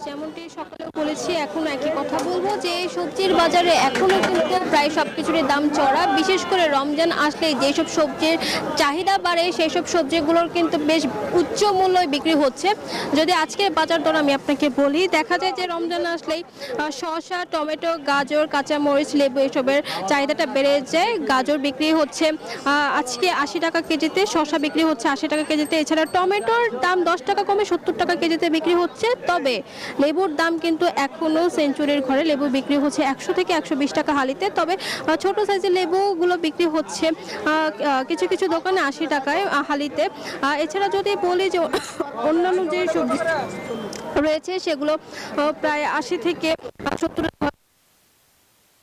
যেমনটি সকালেও বলেছি এখনো একই কথা বলবো যে সবজির বাজারে এখনো কিন্তু প্রায় সবকিছুরই দাম চড়া, বিশেষ করে রমজান আসলে যেসব সবজির চাহিদা বাড়ে সেই সব সবজিগুলোর কিন্তু বেশ উচ্চ মূল্যে বিক্রি হচ্ছে। যদি আজকের বাজার দর আমি আপনাকে বলি, দেখা যায় যে রমজান আসলেই শসা, টমেটো, গাজর, কাঁচামরিচ, লেবু এসবের চাহিদাটা বেড়ে যায়। গাজর বিক্রি হচ্ছে আজকে 80 টাকা কেজিতে, শসা বিক্রি হচ্ছে 80 টাকা কেজিতে। এছাড়া টমেটোর দাম 10 টাকা কমে 70 টাকা কেজিতে বিক্রি হচ্ছে। তবে লেবুর দাম কিন্তু এখনও সেঞ্চুরির ঘরে লেবু বিক্রি হচ্ছে 100 থেকে 120 টাকা হালিতে। তবে ছোট সাইজের লেবুগুলো বিক্রি হচ্ছে কিছু কিছু দোকানে 80 টাকায় হালিতে। এছাড়া যদি বলি যে অন্যান্য যে সবজি রয়েছে সেগুলো প্রায় 80 থেকে 70।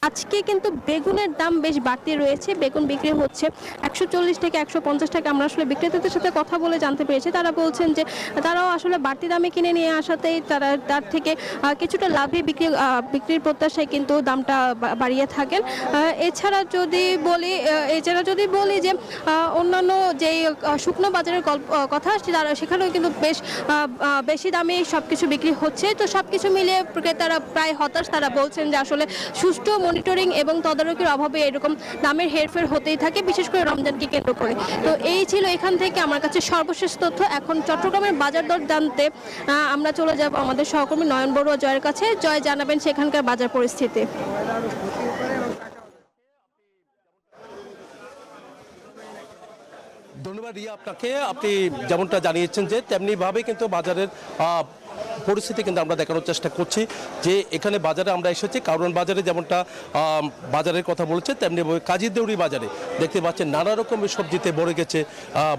আজকে কিন্তু বেগুনের দাম বেশ বাড়তি রয়েছে। বেগুন বিক্রি হচ্ছে 140 থেকে 150 টাকা। আমরা আসলে বিক্রেতাদের সাথে কথা বলে জানতে পেরেছি, তারা বলছেন যে তারাও আসলে বাড়তি দামে কিনে নিয়ে আসাতেই তারা তার থেকে কিছুটা লাভে বিক্রির প্রত্যাশায় কিন্তু দামটা বাড়িয়ে থাকেন। এছাড়া যদি বলি যে অন্যান্য যেই শুকনো বাজারের কথা আসছে, তারা সেখানেও কিন্তু বেশ বেশি দামে সব কিছু বিক্রি হচ্ছে। তো সব কিছু মিলিয়ে ক্রেতারা প্রায় হতাশ। তারা বলছেন যে আসলে সুষ্ঠু মনিটরিং এবং তদারকির অভাবে এরকম দামের হেরফের হতেই থাকে, বিশেষ করে রমজানকে কেন্দ্র করে। তো এই ছিল এখান থেকে আমার কাছে সর্বশেষ তথ্য। এখন চট্টগ্রামের বাজার দর জানতে আমরা চলে যাব আমাদের সহকর্মী নয়ন বড়ুয়া জয়ের কাছে। জয়, জানাবেন সেখানকার বাজার পরিস্থিতি। ধন্যবাদ রিয়া আপনাকে। আপনি যেমনটা জানিয়েছেন যে তেমনিভাবে কিন্তু বাজারের পরিস্থিতি কিন্তু আমরা দেখানোর চেষ্টা করছি যে এখানে বাজারে আমরা এসেছি কারণ বাজারে যেমনটা বাজারের কথা বলেছে তেমনি কাজীদেউরি বাজারে দেখতে পাচ্ছেন নানা রকমের সবজিতে ভরে গেছে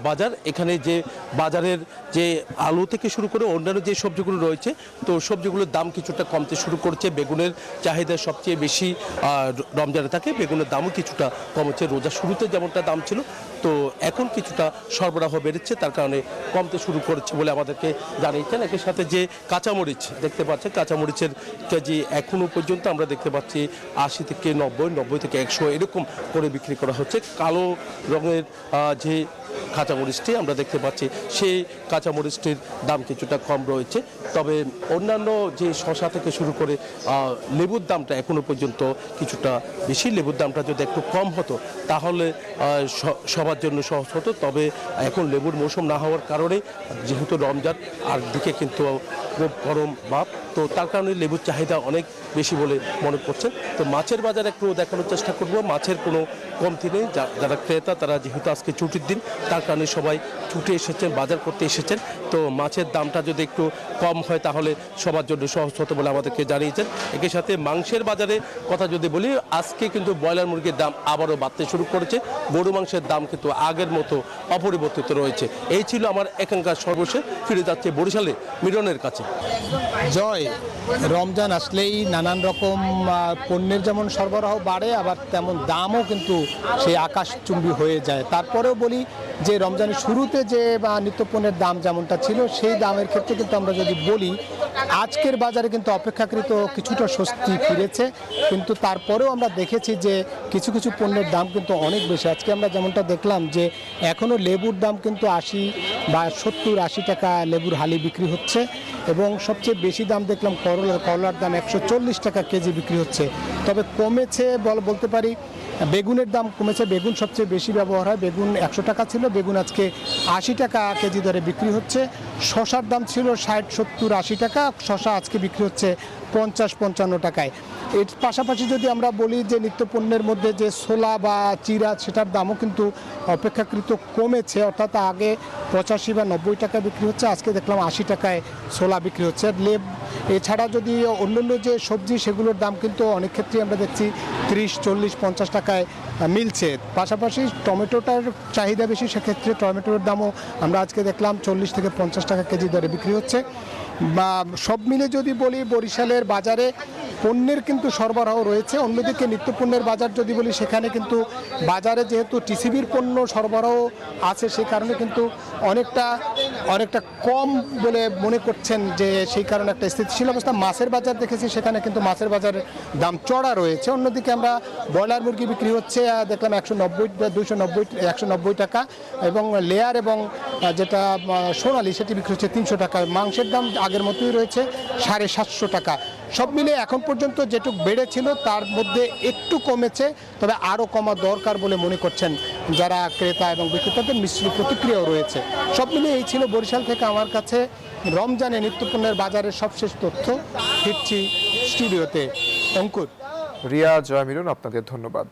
বাজার। এখানে যে বাজারের যে আলু থেকে শুরু করে অন্যান্য যে সবজিগুলো রয়েছে, তো সবজিগুলোর দাম কিছুটা কমতে শুরু করছে। বেগুনের চাহিদা সবচেয়ে বেশি রমজানে থাকে, বেগুনের দামও কিছুটা কমেছে। রোজা শুরুতে যেমনটা দাম ছিল, তো এখন কিছুটা সরবরাহ বেড়েছে, তার কারণে কমতে শুরু করেছে বলে আমাদেরকে জানিয়েছেন। এর সাথে যে কাঁচামরিচ দেখতে পাচ্ছেন, কাঁচামরিচের কেজি এখনো পর্যন্ত আমরা দেখতে পাচ্ছি 80 থেকে 90, 90 থেকে 100 এরকম করে বিক্রি করা হচ্ছে। কালো রঙের যে কাঁচামরিচটি আমরা দেখতে পাচ্ছি, সেই কাঁচামরিচটির দাম কিছুটা কম রয়েছে। তবে অন্যান্য যে শসা থেকে শুরু করে লেবুর দামটা এখনো পর্যন্ত কিছুটা বেশি। লেবুর দামটা যদি একটু কম হতো তাহলে সবার জন্য সহজ হতো। তবে এখন লেবুর মৌসুম না হওয়ার কারণে, যেহেতু রমজান আর দিকে কিন্তু খুব গরম ভাব, তো তার কারণে লেবুর চাহিদা অনেক বেশি বলে মনে করছেন। তো মাছের বাজার একটু দেখানোর চেষ্টা করব। মাছের কোনো কমতি নেই। যারা ক্রেতা তারা যেহেতু আজকে ছুটির দিন, তার কারণে সবাই ছুটে এসেছেন, বাজার করতে এসেছেন। তো মাছের দামটা যদি একটু কম হয় তাহলে সবার জন্য সহজ হতো বলে আমাদেরকে জানিয়েছেন। একই সাথে মাংসের বাজারে কথা যদি বলি, আজকে কিন্তু ব্রয়লার মুরগির দাম আবারও বাড়তে শুরু করেছে। গরু মাংসের দাম কিন্তু আগের মতো অপরিবর্তিত রয়েছে। এই ছিল আমার এখানকার সর্বশেষ। ফিরে যাচ্ছে বরিশালে মিলনের কাছে। জয়, রমজান আসলেই নানান রকম পণ্যের যেমন সরবরাহ বাড়ে, আবার তেমন দামও কিন্তু সেই আকাশচুম্বী হয়ে যায়। তারপরেও বলি যে রমজানের শুরুতে যে নিত্যপণ্যের দাম যেমনটা ছিল, সেই দামের ক্ষেত্রে কিন্তু আমরা যদি বলি আজকের বাজারে কিন্তু অপেক্ষাকৃত কিছুটা স্বস্তি ফিরেছে। কিন্তু তারপরেও আমরা দেখেছি যে কিছু কিছু পণ্যের দাম কিন্তু অনেক বেশি। আজকে আমরা যেমনটা দেখলাম যে এখনও লেবুর দাম কিন্তু 80 বা 70-80 টাকা লেবুর হালি বিক্রি হচ্ছে, এবং সবচেয়ে বেশি দাম দেখলাম করলার দাম 140 টাকা কেজি বিক্রি হচ্ছে। তবে কমেছে বলতে পারি, বেগুনের দাম কমেছে। বেগুন সবচেয়ে বেশি ব্যবহার হয়। বেগুন 100 টাকা ছিল, বেগুন আজকে 80 টাকা কেজি দরে বিক্রি হচ্ছে। শশার দাম ছিল 60, 70, 80 টাকা, শশা আজকে বিক্রি হচ্ছে 50-55 টাকায়। এর পাশাপাশি যদি আমরা বলি যে নিত্যপণ্যের মধ্যে যে ছোলা বা চিরা, সেটার দামও কিন্তু অপেক্ষাকৃত কমেছে। অর্থাৎ আগে 85 বা 90 টাকা বিক্রি হচ্ছে, আজকে দেখলাম 80 টাকায় ছোলা বিক্রি হচ্ছে। এছাড়া যদি অন্যান্য যে সবজি, সেগুলোর দাম কিন্তু অনেক ক্ষেত্রে আমরা দেখছি 30, 40, 50 টাকায় মিলছে। পাশাপাশি টমেটোটার চাহিদা বেশি, সেক্ষেত্রে টমেটোর দামও আমরা আজকে দেখলাম 40 থেকে 50 টাকা কেজি দরে বিক্রি হচ্ছে। বা সব মিলে যদি বলি বরিশালের বাজারে পণ্যের কিন্তু সরবরাহ রয়েছে। অন্যদিকে নিত্যপণ্যের বাজার যদি বলি, সেখানে কিন্তু বাজারে যেহেতু টিসিবির পণ্য সরবরাহ আছে, সেই কারণে কিন্তু অনেকটা অনেকটা কম বলে মনে করছেন, যে সেই কারণে একটা স্থিতিশীল অবস্থা। মাছের বাজার দেখেছি, সেখানে কিন্তু মাছের বাজারের দাম চড়া রয়েছে। অন্যদিকে আমরা ব্রয়লার মুরগি বিক্রি হচ্ছে দেখলাম 190 টাকা, এবং লেয়ার এবং যেটা সোনালি সেটি বিক্রি হচ্ছে 300 টাকা। মাংসের দাম আগের মতোই রয়েছে 750 টাকা। সব মিলে এখন পর্যন্ত যেটুক বেড়েছিল তার মধ্যে একটু কমেছে, তবে আরও কমা দরকার বলে মনে করছেন যারা ক্রেতা এবং বিক্রেতাদের। মিশ্র প্রতিক্রিয়াও রয়েছে। সব মিলিয়ে এই ছিল বরিশাল থেকে আমার কাছে রমজানে নিত্যপণ্যের বাজারের সবশেষ তথ্য। ফিরছি স্টুডিওতে। অঙ্কুর, রিয়া, জয়মিলন, আপনাদের ধন্যবাদ।